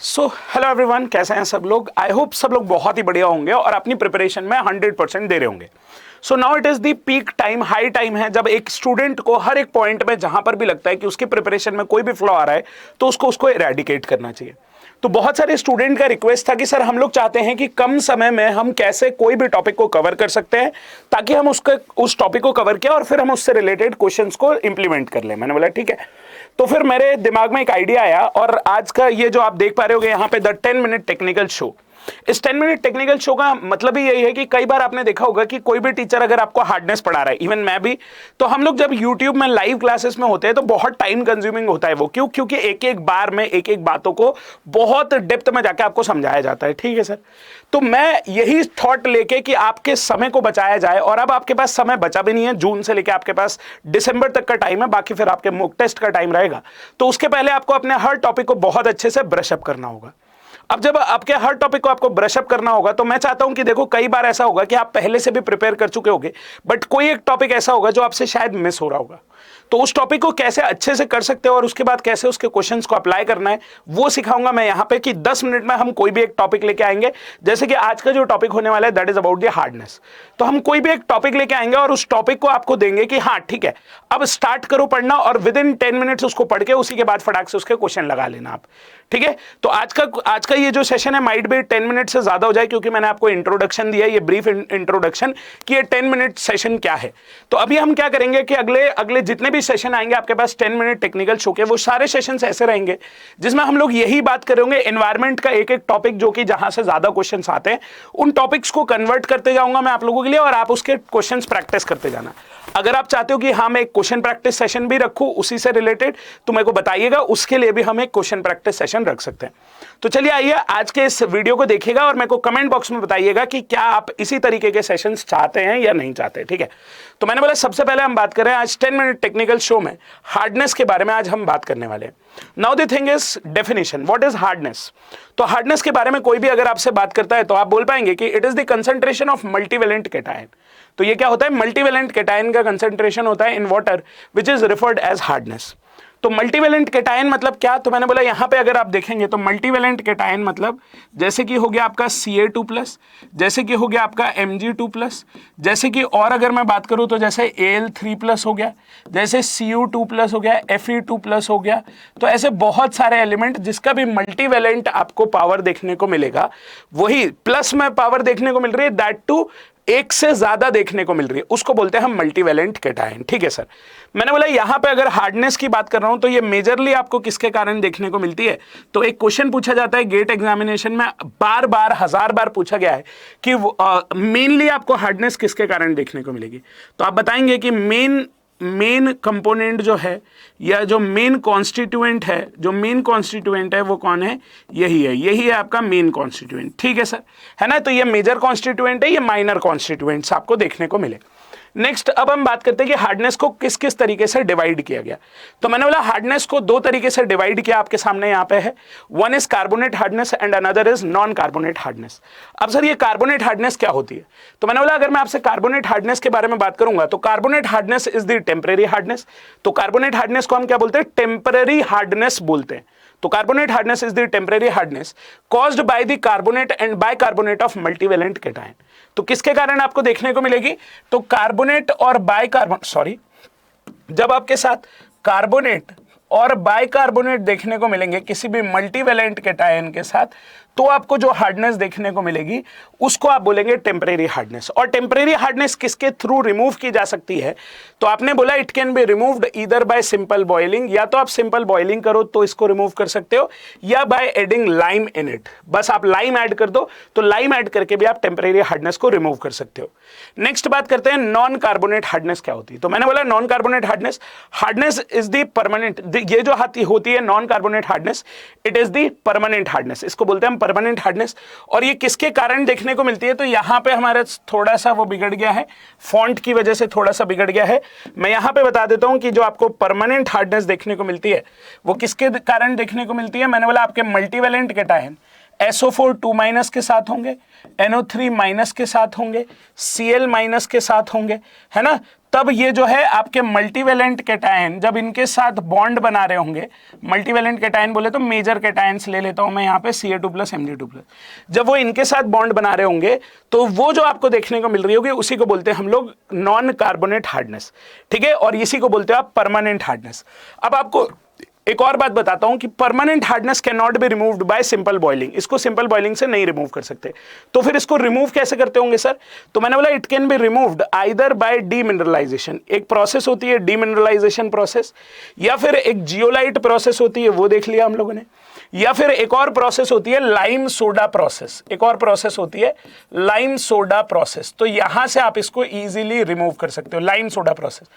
So hello everyone, कैसे हैं सब लोग। आई होप सब लोग बहुत ही बढ़िया होंगे और अपनी प्रिपरेशन में 100% दे रहे होंगे। So now it is the peak time, high time है जब एक स्टूडेंट को हर एक पॉइंट में जहां पर भी लगता है कि उसकी प्रिपरेशन में कोई भी फ्लॉ आ रहा है तो उसको इरेडिकेट करना चाहिए। तो बहुत सारे स्टूडेंट का रिक्वेस्ट था कि सर हम लोग चाहते हैं कि कम समय में हम कैसे कोई भी टॉपिक को कवर कर सकते हैं ताकि हम उस टॉपिक को कवर किया और फिर हम उससे रिलेटेड क्वेश्चंस को इंप्लीमेंट कर लें। मैंने बोला ठीक है। तो फिर मेरे दिमाग में एक आइडिया आया और आज का ये जो आप देख पा रहे होगे यहाँ पे द 10 मिनट टेक्निकल शो। इस 10 मिनट टेक्निकल शो का मतलब ही यही है कि कई बार आपने देखा होगा कि कोई भी टीचर अगर आपको हार्डनेस पढ़ा रहा है, इवन मैं भी, तो हम लोग जब YouTube में लाइव क्लासेस में होते हैं तो बहुत टाइम कंज्यूमिंग होता है वो। क्योंकि एक एक बार में एक एक बातों को बहुत डेप्थ में जाके आपको समझाया जाता है। ठीक है सर। तो मैं यही थॉट लेके कि आपके समय को बचाया जाए, और अब आपके पास समय बचा भी नहीं है, जून से लेके आपके पास दिसंबर तक का टाइम है, बाकी फिर आपके मॉक टेस्ट का टाइम रहेगा। तो उसके पहले आपको अपने हर टॉपिक को बहुत अच्छे से ब्रशअप करना होगा। अब जब आपके हर टॉपिक को आपको ब्रशअप करना होगा तो मैं चाहता हूं कि देखो, कई बार ऐसा होगा कि आप पहले से भी प्रिपेयर कर चुके होगे, बट कोई एक टॉपिक ऐसा होगा जो आपसे शायद मिस हो रहा होगा। तो उस टॉपिक को कैसे अच्छे से कर सकते हो और उसके बाद कैसे उसके क्वेश्चंस को अप्लाई करना है वो सिखाऊंगा मैं यहाँ पे, कि 10 मिनट में हम कोई भी एक टॉपिक लेके आएंगे। जैसे कि आज का जो टॉपिक होने वाला है that is about the hardness. तो हम कोई भी एक टॉपिक लेके आएंगे और उस टॉपिक को आपको देंगे कि हाँ ठीक है, अब स्टार्ट करो पढ़ना, और विद इन 10 मिनट्स उसको पढ़ के उसी के बाद फटाक से उसके क्वेश्चन लगा लेना आप। ठीक है। तो आज का ये जो सेशन है माइट भी 10 मिनट से ज्यादा हो जाए, क्योंकि मैंने आपको इंट्रोडक्शन दिया, ये ब्रीफ इंट्रोडक्शन कि ये 10 मिनट सेशन क्या है। तो अभी हम क्या करेंगे कि अगले जितने भी सेशन आएंगे आपके पास 10 मिनट टेक्निकल शो के, वो सारे सेशंस ऐसे रहेंगे जिसमें हम लोग यही बात करेंगे एनवायरमेंट का एक एक टॉपिक, जो कि जहां से ज्यादा क्वेश्चंस आते हैं उन टॉपिक्स को कन्वर्ट करते जाऊंगा मैं आप लोगों के लिए, और आप उसके क्वेश्चंस प्रैक्टिस करते जाना। अगर आप चाहते हो कि हाँ मैं एक क्वेश्चन प्रैक्टिस सेशन भी रखूं उसी से रिलेटेड, तो मेरे को बताइएगा, उसके लिए भी हम एक क्वेश्चन प्रैक्टिस सेशन रख सकते हैं। तो चलिए आइए आज के इस वीडियो को देखिएगा और मेरे को कमेंट बॉक्स में बताइएगा कि क्या आप इसी तरीके के सेशंस चाहते हैं या नहीं चाहते। ठीक है। तो मैंने बोला सबसे पहले हम बात करें आज 10 मिनट टेक्निकल शो में हार्डनेस के बारे में आज हम बात करने वाले हैं। Now the thing is definition, what is hardness. तो हार्डनेस के बारे में कोई भी अगर आपसे बात करता है तो आप बोल पाएंगे कि it is the concentration of multivalent cation. तो ये क्या होता है? मल्टीवेलेंट कैटायन का कंसंट्रेशन होता है in water which is referred as hardness. तो मल्टीवेलेंट कैटायन मतलब क्या? तो मैंने बोला यहाँ पे अगर आप देखेंगे तो मल्टीवेलेंट कैटायन मतलब जैसे कि हो गया आपका Ca2+, जैसे कि हो गया आपका Mg2+, जैसे कि और अगर मैं बात करूँ तो जैसे Al3+ हो गया, जैसे Cu2+ हो गया, Fe2+ हो गया। तो ऐसे बहुत सारे एलिमेंट जिसका भी मल्टीवेलेंट आपको पावर देखने को मिलेगा, वही प्लस में पावर देखने को मिल रही है, दैट टू एक से ज्यादा देखने को मिल रही है, उसको बोलते हैं हम मल्टीवेलेंट कैटायन। ठीक है सर। मैंने बोला यहां पे अगर हार्डनेस की बात कर रहा हूं तो ये मेजरली आपको किसके कारण देखने को मिलती है। तो एक क्वेश्चन पूछा जाता है गेट एग्जामिनेशन में, बार बार 1000 बार पूछा गया है कि मेनली आपको हार्डनेस किसके कारण देखने को मिलेगी। तो आप बताएंगे कि मेन कंपोनेंट जो है या जो मेन कॉन्स्टिट्यूएंट है वो कौन है? यही है आपका मेन कॉन्स्टिट्यूएंट। ठीक है सर, है ना। तो ये मेजर कॉन्स्टिट्यूएंट है, ये माइनर कॉन्स्टिट्यूएंट्स आपको देखने को मिले। नेक्स्ट अब हम बात करते हैं कि हार्डनेस को किस किस तरीके से डिवाइड किया गया। तो मैंने बोला हार्डनेस को दो तरीके से डिवाइड किया, आपके सामने यहाँ पे है। One is carbonate hardness and another is non carbonate hardness. अब सर ये कार्बोनेट हार्डनेस क्या होती है? तो मैंने बोला अगर मैं आपसे कार्बोनेट हार्डनेस के बारे में बात करूंगा तो carbonate hardness is the temporary hardness. तो कार्बोनेट हार्डनेस को हम क्या बोलते हैं? टेम्परेरी हार्डनेस बोलते हैं। तो carbonate hardness is the temporary hardness caused by the carbonate and bicarbonate of multivalent cation. तो किसके कारण आपको देखने को मिलेगी? तो कार्बोनेट और जब आपके साथ कार्बोनेट और बाइकार्बोनेट देखने को मिलेंगे किसी भी मल्टीवेलेंट कैटायन के साथ, तो आपको जो हार्डनेस देखने को मिलेगी उसको आप बोलेंगे टेम्परेरी हार्डनेस। और टेम्परेरी हार्डनेस किसके थ्रू रिमूव की जा सकती है? तो आपने बोला it can be removed either by simple boiling, या तो आप सिंपल बॉइलिंग करो तो इसको रिमूव कर सकते हो, या by adding lime in it. बस आप लाइम ऐड कर दो तो लाइम ऐड करके भी आप टेम्परेरी हार्डनेस को रिमूव कर सकते हो। नेक्स्ट बात करते हैं नॉन कार्बोनेट हार्डनेस क्या होती है। तो मैंने बोला non carbonate hardness is the permanent, ये जो होती है non carbonate hardness, it is the permanent hardness, इसको बोलते हैं परमानेंट हार्डनेस। और ये किसके कारण देखने को मिलती है? तो यहां पे हमारा थोड़ा सा वो बिगड़ गया है, फॉन्ट की वजह से थोड़ा सा बिगड़ गया है। मैं यहां पे बता देता हूं कि जो आपको परमानेंट हार्डनेस देखने को मिलती है वो किसके कारण देखने को मिलती है। मैंने बोला आपके मल्टीवेलेंट कैटायन SO4 2- के साथ होंगे, NO3- के साथ होंगे, Cl- के साथ होंगे, है ना। तब ये जो है आपके मल्टीवेलेंट कैटायन जब इनके साथ बॉन्ड बना रहे होंगे, मल्टीवेलेंट कैटायन बोले तो मेजर कैटायंस ले लेता हूं मैं यहाँ पे Ca2 प्लस Mg2 प्लस, जब वो इनके साथ बॉन्ड बना रहे होंगे तो वो जो आपको देखने को मिल रही होगी उसी को बोलते हैं हम लोग नॉन कार्बोनेट हार्डनेस, ठीक है, और इसी को बोलते हैं आप परमानेंट हार्डनेस। अब आपको एक और बात बताता हूं कि permanent hardness can not be removed by simple boiling, इसको सिंपल बॉइलिंग से नहीं रिमूव कर सकते। तो फिर इसको रिमूव कैसे करते होंगे सर? तो मैंने बोला it can be removed either bye demineralisation, एक प्रोसेस होती है डीमिनरलाइजेशन प्रोसेस, या फिर एक जियोलाइट प्रोसेस होती है, वो देख लिया हम लोगों ने, या फिर एक और प्रोसेस होती है लाइम सोडा प्रोसेस, एक और प्रोसेस होती है लाइम सोडा प्रोसेस। तो यहां से आप इसको इजीली रिमूव कर सकते हो, लाइम सोडा प्रोसेस,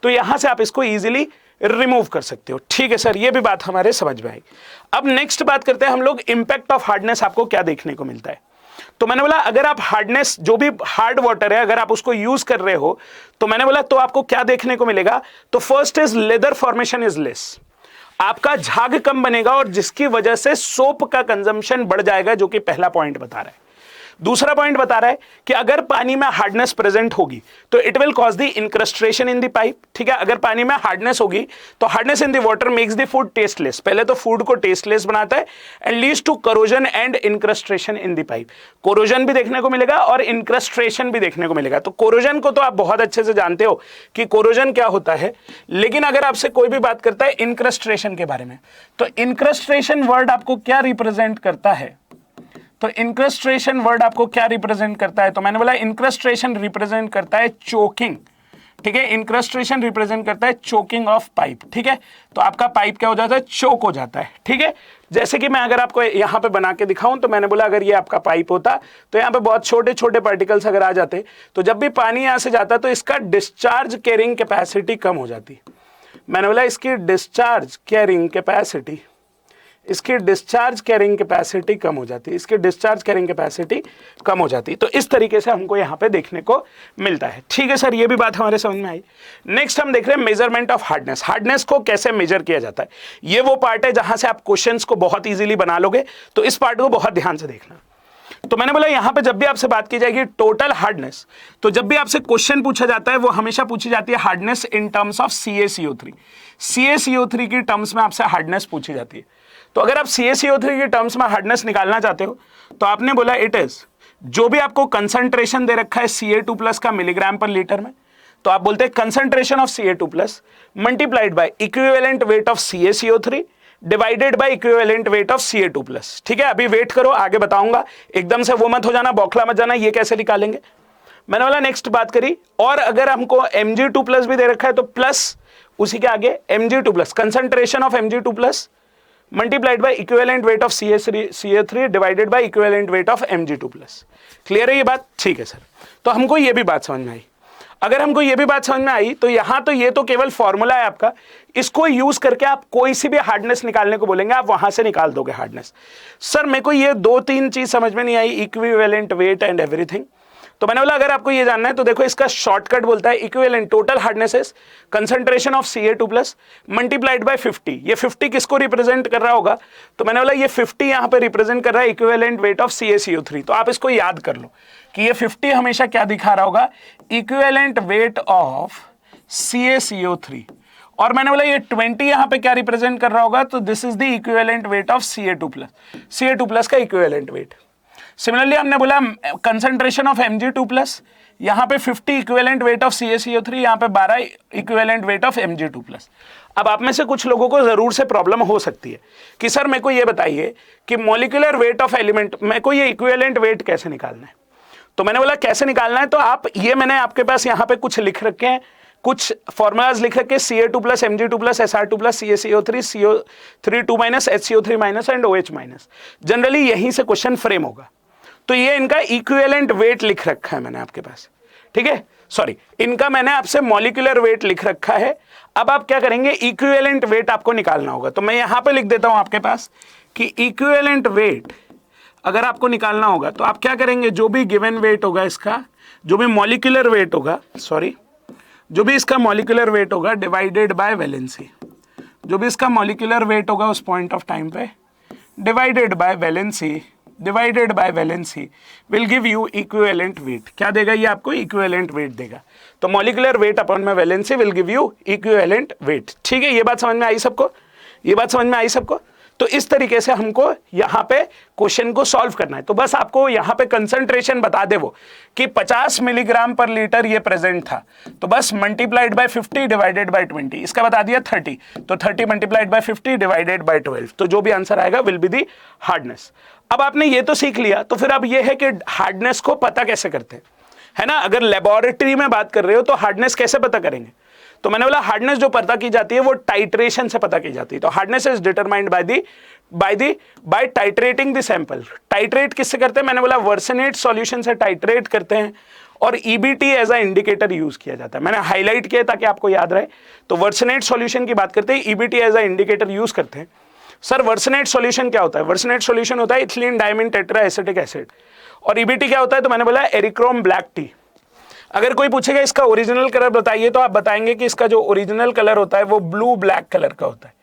तो यहां से आप इसको इजीली रिमूव कर सकते हो। ठीक है सर, ये भी बात हमारे समझ में आई। अब नेक्स्ट बात करते हैं हम लोग इंपैक्ट ऑफ हार्डनेस आपको क्या देखने को मिलता है। तो मैंने बोला अगर आप हार्डनेस जो भी हार्ड वाटर है अगर आप उसको यूज कर रहे हो तो मैंने बोला तो आपको क्या देखने को मिलेगा। तो first is leather formation is less, आपका झाग कम बनेगा और जिसकी वजह से सोप का कंजम्पशन बढ़ जाएगा, जो कि पहला पॉइंट बता रहा है। दूसरा पॉइंट बता रहा है कि अगर पानी में हार्डनेस प्रेजेंट होगी तो it will cause the incrustation in the pipe, ठीक है। अगर पानी में हार्डनेस होगी तो hardness in the water makes the food tasteless, पहले तो फूड को टेस्टलेस बनाता है and leads to corrosion and incrustation in the pipe. Corrosion भी देखने को मिलेगा और इंक्रस्ट्रेशन भी देखने को मिलेगा। तो कोरोजन को तो आप बहुत अच्छे से जानते हो कि कोरोजन क्या होता है, लेकिन अगर आपसे कोई भी बात करता है इंक्रस्ट्रेशन के बारे में, तो इंक्रस्ट्रेशन वर्ड आपको क्या रिप्रेजेंट करता है? तो इंक्रस्ट्रेशन वर्ड आपको क्या रिप्रेजेंट करता है? तो मैंने बोला इंक्रस्ट्रेशन रिप्रेजेंट करता है चोकिंग, ठीक है। इंक्रस्ट्रेशन रिप्रेजेंट करता है चोकिंग ऑफ पाइप, ठीक है। तो आपका पाइप क्या हो जाता है? चोक हो जाता है, ठीक है। जैसे कि मैं अगर आपको यहाँ पे बना के दिखाऊं तो मैंने बोला अगर ये आपका पाइप होता तो यहाँ पे बहुत छोटे छोटे पार्टिकल्स अगर आ जाते तो जब भी पानी यहाँ से जाता तो इसका डिस्चार्ज कैरिंग कैपेसिटी कम हो जाती। मैंने बोला इसकी डिस्चार्ज कैरिंग कैपेसिटी, इसकी डिस्चार्ज कैरिंग कैपेसिटी कम हो जाती है, इसकी डिस्चार्ज कैरिंग कैपेसिटी कम हो जाती है। तो इस तरीके से हमको यहाँ पे देखने को मिलता है, ठीक है सर। ये भी बात हमारे समझ में आई। नेक्स्ट हम देख रहे हैं मेजरमेंट ऑफ हार्डनेस। हार्डनेस को कैसे मेजर किया जाता है, ये वो पार्ट है जहां से आप क्वेश्चंस को बहुत इजीली बना लोगे, तो इस पार्ट को बहुत ध्यान से देखना। तो मैंने बोला यहां पे जब भी आपसे बात की जाएगी टोटल हार्डनेस, तो जब भी आपसे क्वेश्चन पूछा जाता है वो हमेशा पूछी जाती है hardness in terms of CaCO3। CaCO3 की टर्म्स में आपसे हार्डनेस पूछी जाती है। तो अगर आप CaCO3 की टर्म्स में हार्डनेस निकालना चाहते हो तो आपने बोला इट इज जो भी आपको कंसंट्रेशन दे रखा है Ca2 प्लस का मिलीग्राम पर लीटर में, तो आप बोलते हैं concentration of Ca2 plus multiplied by equivalent weight of CaCO3 divided by equivalent weight of Ca2 plus, ठीक है। अभी वेट करो, आगे बताऊंगा, एकदम से वो मत हो जाना, बौखला मत जाना, ये कैसे निकालेंगे। मैंने बोला नेक्स्ट बात करी, और अगर हमको Mg2 प्लस भी दे रखा है तो प्लस उसी के आगे Mg2 plus concentration of Mg2 plus multiplied by equivalent weight of Ca3 divided by equivalent weight of Mg2 plus. Clear है ये बात? ठीक है सर। तो हमको ये भी बात समझ में आई। अगर हमको ये भी बात समझ में आई तो यहां तो ये तो केवल फॉर्मूला है आपका, इसको यूज करके आप कोई सी भी हार्डनेस निकालने को बोलेंगे आप वहां से निकाल दोगे हार्डनेस। सर मेरे को ये 2-3 चीज समझ में नहीं आई, इक्विवेलेंट वेट एंड एवरीथिंग। तो मैंने बोला अगर आपको ये जानना है तो देखो इसका शॉर्टकट बोलता है equivalent total hardness is concentration of Ca2 plus multiplied by 50। ये 50 किसको रिप्रेजेंट कर रहा होगा? तो मैंने बोला ये 50 यहां पे रिप्रेजेंट कर रहा है इक्विवेलेंट वेट ऑफ CaCO3। तो आप इसको याद कर लो कि ये 50 हमेशा क्या दिखा रहा होगा? Equivalent weight of CaCO3। और मैंने बोला ये 20 यहां पे क्या रिप्रेजेंट कर रहा होगा? तो this is the equivalent weight of Ca2 plus, Ca2 plus का इक्विवेलेंट वेट। सिमिलरली हमने बोला कंसंट्रेशन ऑफ Mg2 प्लस, यहाँ पे 50 इक्विवेलेंट वेट ऑफ CaCO3, यहाँ पे 12 equivalent weight of Mg2 plus. अब आप में से कुछ लोगों को जरूर से प्रॉब्लम हो सकती है कि सर मेरे को ये बताइए कि मॉलिक्यूलर वेट ऑफ एलिमेंट, मेरे को ये इक्विवेलेंट वेट कैसे निकालना है। तो मैंने बोला कैसे निकालना है, तो आप ये मैंने आपके पास यहाँ पे कुछ लिख रखे हैं, कुछ फॉर्मूलाज लिख रखे, Ca2 plus Mg2 plus Sr2 plus CaCO3 CO3 2 minus HCO3 minus and OH minus. Generally यहीं से क्वेश्चन फ्रेम होगा। तो ये इनका इक्विवेलेंट वेट लिख रखा है मैंने आपके पास, ठीक है। सॉरी, इनका मैंने आपसे मॉलिक्यूलर वेट लिख रखा है। अब आप क्या करेंगे, इक्विवेलेंट वेट आपको निकालना होगा। तो मैं यहां पे लिख देता हूं आपके पास कि इक्विवेलेंट वेट अगर आपको निकालना होगा तो आप क्या करेंगे, जो भी गिवन वेट होगा इसका, जो भी मॉलिक्यूलर वेट होगा, सॉरी जो भी इसका मॉलिक्यूलर वेट होगा डिवाइडेड बाय वैलेंसी, जो भी इसका मॉलिक्यूलर वेट होगा उस पॉइंट ऑफ टाइम पे divided by valency divided by valency will give you equivalent weight. क्या देगा ये आपको? इक्विवेलेंट वेट देगा। तो मॉलिक्यूलर वेट अपॉन में valency will give you equivalent weight. ठीक है, ये बात समझ में आई सबको? ये बात समझ में आई सबको? तो इस तरीके से हमको यहां पे क्वेश्चन को सॉल्व करना है। तो बस आपको यहां पे कंसंट्रेशन बता दे वो कि 50 मिलीग्राम पर लीटर ये प्रेजेंट था, तो बस मल्टीप्लाइड बाय 50 डिवाइडेड बाय 20, इसका बता दिया 30, तो 30 मल्टीप्लाइड बाय 50 डिवाइडेड बाय 12, तो जो भी आंसर आएगा विल बी दी हार्डनेस। अब आपने ये तो सीख लिया, तो फिर अब ये है कि हार्डनेस को पता कैसे करते हैं, है ना? अगर लेबोरेटरी में बात कर रहे हो तो हार्डनेस कैसे पता करेंगे? तो मैंने बोला हार्डनेस जो पता की जाती है वो टाइट्रेशन से पता की जाती है। तो hardness is determined by titrating the sample. Titrate किससे करते हैं? मैंने बोला वर्सनेट सॉल्यूशन से टाइट्रेट करते हैं, और EBT as a indicator use किया जाता है। मैंने हाईलाइट किया ताकि आपको याद रहे। तो वर्सनेट सॉल्यूशन की बात करते हैं, EBT as a indicator use करते हैं। सर वर्सनेट सॉल्यूशन क्या होता है? वर्सनेट सॉल्यूशन होता है ethylene diamine tetra acetic acid. और ईबीटी क्या होता है? तो मैंने बोला एरिक्रोम ब्लैक टी। अगर कोई पूछेगा इसका ओरिजिनल कलर बताइए, तो आप बताएंगे कि इसका जो ओरिजिनल कलर होता है वो ब्लू ब्लैक कलर का होता है।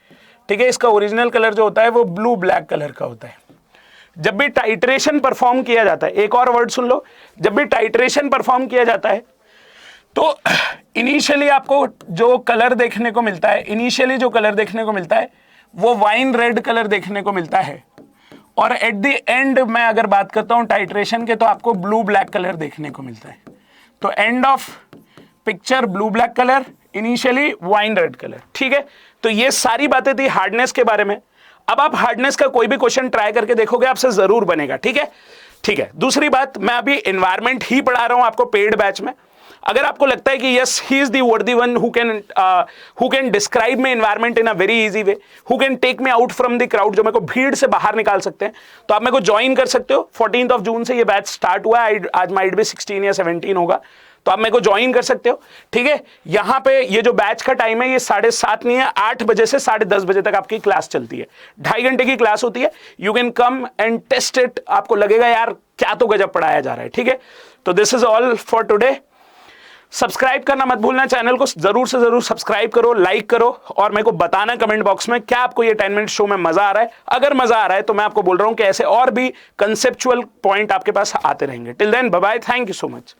ठीक है, इसका ओरिजिनल कलर जो होता है वो ब्लू ब्लैक कलर का होता है। जब भी टाइट्रेशन परफॉर्म किया जाता है, एक और वर्ड सुन लो, जब भी टाइट्रेशन परफॉर्म किया जाता है तो इनिशियली आपको जो कलर देखने को मिलता है, इनिशियली जो कलर देखने को मिलता है वो वाइन रेड कलर देखने को मिलता है, और एट द एंड मैं अगर बात करता हूं टाइट्रेशन के तो आपको ब्लू ब्लैक कलर देखने को मिलता है। तो end of picture blue black colour, initially wine red colour. ठीक है, तो ये सारी बातें थी हार्डनेस के बारे में। अब आप हार्डनेस का कोई भी क्वेश्चन ट्राई करके देखोगे, आपसे जरूर बनेगा। ठीक है, ठीक है। दूसरी बात, मैं अभी एनवायरमेंट ही पढ़ा रहा हूं आपको पेड बैच में। अगर आपको लगता है कि yes he is the worthy one who can describe me environment in a very easy way, who can take me out from the crowd, जो मेरे को भीड़ से बाहर निकाल सकते हैं, तो आप मेरे को ज्वाइन कर सकते हो। 14 जून से ये बैच स्टार्ट हुआ है, आज माइट भी 16 या 17 होगा, तो आप मेरे को ज्वाइन कर सकते हो। ठीक है, यहां पे ये जो बैच का टाइम है ये 7:30 नहीं है, 8 बजे से 10:30 बजे तक आपकी क्लास चलती है। 2.5 घंटे की क्लास होती है। You can come and test it. आपको लगेगा यार क्या तो गजब पढ़ाया जा रहा है। ठीक है, तो this is all for today. Subscribe करना मत भूलना, चैनल को जरूर से जरूर सब्सक्राइब करो, लाइक करो, और मेरे को बताना कमेंट बॉक्स में क्या आपको ये 10 मिनट शो में मजा आ रहा है। अगर मजा आ रहा है तो मैं आपको बोल रहा हूं कि ऐसे और भी कंसेप्चुअल पॉइंट आपके पास आते रहेंगे। Till then bye bye, thank you so much.